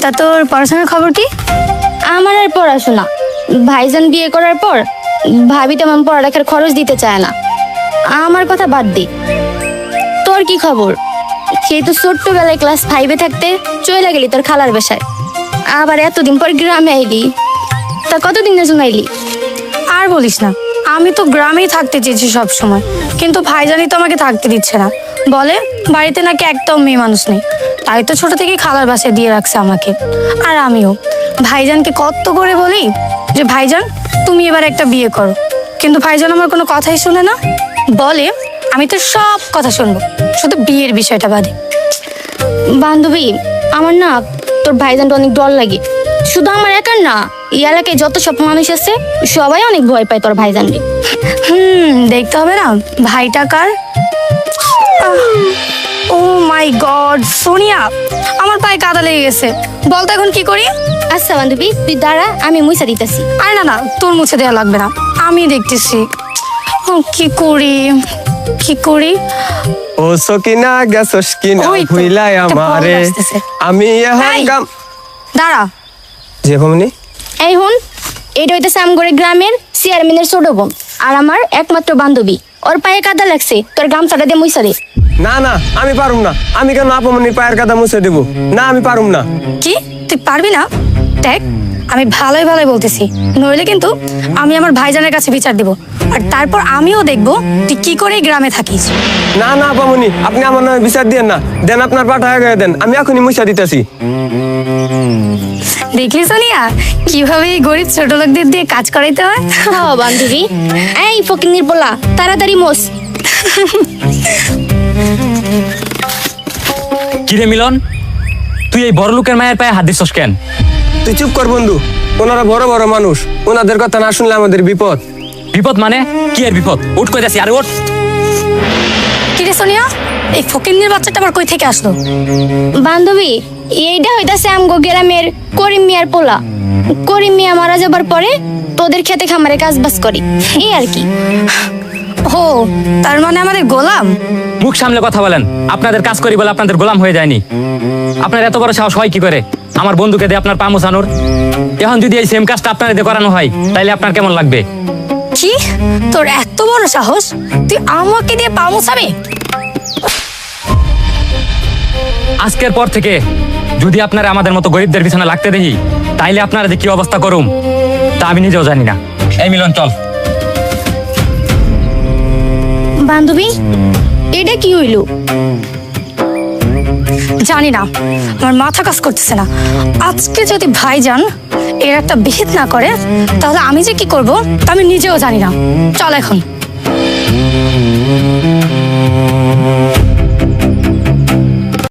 তা তোর পড়াশোনার খবর কি? আমার আর পড়াশোনা, ভাইজান বিয়ে করার পর ভাবি তেমন পড়ালেখার খরচ দিতে চায় না। আমার কথা বাদ দে, তোর কি খবর? সেই তো ছোট্টবেলায় ক্লাস 5-এ থাকতে চলে গেলি তোর খালার বাসায়, আবার এতদিন পর গ্রামে আইলি। তা কতদিনের জন্য আইলি? আর বলিস না, আমি তো গ্রামেই থাকতে চেয়েছি সব সময়, কিন্তু ভাইজানই তো আমাকে থাকতে দিচ্ছে না। বলে বাড়িতে নাকি একটাও মেয়ে মানুষ নেই, তাই তো ছোট থেকে খালার বাসায় দিয়ে রাখছে আমাকে। আর আমিও ভাইজানকে কত করে বলি যে ভাইজান তুমি এবার একটা বিয়ে করো, কিন্তু ভাইজান আমার কোনো কথাই শুনে না। বলে আমি তো সব কথা শুনবো, শুধু বিয়ের বিষয়টা বাদে। বান্ধবী, আমার না তোর ভাইজানটা অনেক ডর লাগে। শুধু আমার একার না, এই এলাকায় যত সব মানুষ আছে সবাই অনেক ভয় পায় তোর ভাইজানকে। দেখতে হবে না ভাইটা কার। ও মাই গড সোনিয়া, আমার পায়ে কাদা লেগে গেছে, বলতো এখন কি করি? আচ্ছা বান্ধবী, তুই দাঁড়া, আমি মুছা দিতেছি। আরে না না, তোর মুছে দেওয়া লাগবে না, আমি দেখতেছি। কি করি কি করি? ও সকিনা গেছস কিনা ওই তো, ভুইলাই একটা বল আমারে, আসতেছে। আমি এখন এই, গাম দাঁড়া। যে কমনি এই হুন, এটা হইতেছে আমগরে গ্রামের চেয়ারম্যানের ছোট বোন আর আমার একমাত্র বান্ধবী। ওর পায়ে কাদা লাগছে, তোর গামছাটা দিয়ে মুছা দে। না না, আমি পারুম না। আমি কেন আপমনির পায়ের কাদা মুছে দেব? না, আমি পারুম না। কি তুই পারবি না? দেখ আমি ভালোই ভালোই বলতেছি, নইলে কিন্তু আমি আমার ভাইজানের কাছে বিচার দিব, আর তারপর আমিও দেখবো তুই কি করে এই গ্রামে থাকিস। না না আপমনি, আপনি আমার নামে বিচার দিয়েন না। দেন আপনার পাঠা হয়ে দেন, আমি এখনই মুছা দিতেছি। দেখলি সোনিয়া, কিভাবে এই গরিব ছোট লোকদের দিয়ে কাজ করাইতে হয়। হ্যাঁ বান্ধবী, এই ফকিন্নির পোলা, তাড়াতাড়ি মোস। কিরে মিলন, তুই এই বড় লোকের মায়ের পায়ে হাত দিছস কেন? তুই চুপ কর বন্ধু, ওনারা বড় বড় মানুষ, ওনাদের কথা না শুনলে আমাদের বিপদ। বিপদ মানে কি এর বিপদ? উঠ কই যাচ্ছি, আরে ওঠ। কিরে সোনিয়া, এই ফকিন্নির বাচ্চাটা আবার কই থেকে আসলো? বান্ধবী, এইটা হইতাছে আমগো গ্রামের করিম মিয়ার পোলা। করিম মিয়া মারা যাবার পরে তোদের খেতে খামারে কাজ বাজ করি, এই আর কি। ও, তার মানে আমাদের গোলাম? মুখ সামলে কথা বলেন। আপনাদের কাজ করি বলে আপনাদের গোলাম হয়ে যায়নি। আপনার এত বড় সাহস হয় কি করে আমার বন্ধুকে দিয়ে আপনার পা মোছানোর? এখন যদি এই সেম কাজটা আপনার দিয়ে করানো হয় তাইলে আপনার কেমন লাগবে? কি, তোর এত বড় সাহস, তুই আমাকে দিয়ে পা মোছাবি? আজকের পর থেকে যদি আপনারা আমাদের মতো গরিবদের পিছনে লাগতে দেখি, তাইলে আপনারা যে কি অবস্থা করুম তা আমি নিজেও জানি না। এই মিলন, চল। বান্ধবী, এটা কি হইল? জানি না, আমার মাথা কাজ করতেছে না। আজকে যদি ভাইজান এর একটা বিহিত না করে, তাহলে আমি যে কি করব তা আমি নিজেও জানি না। চল এখন।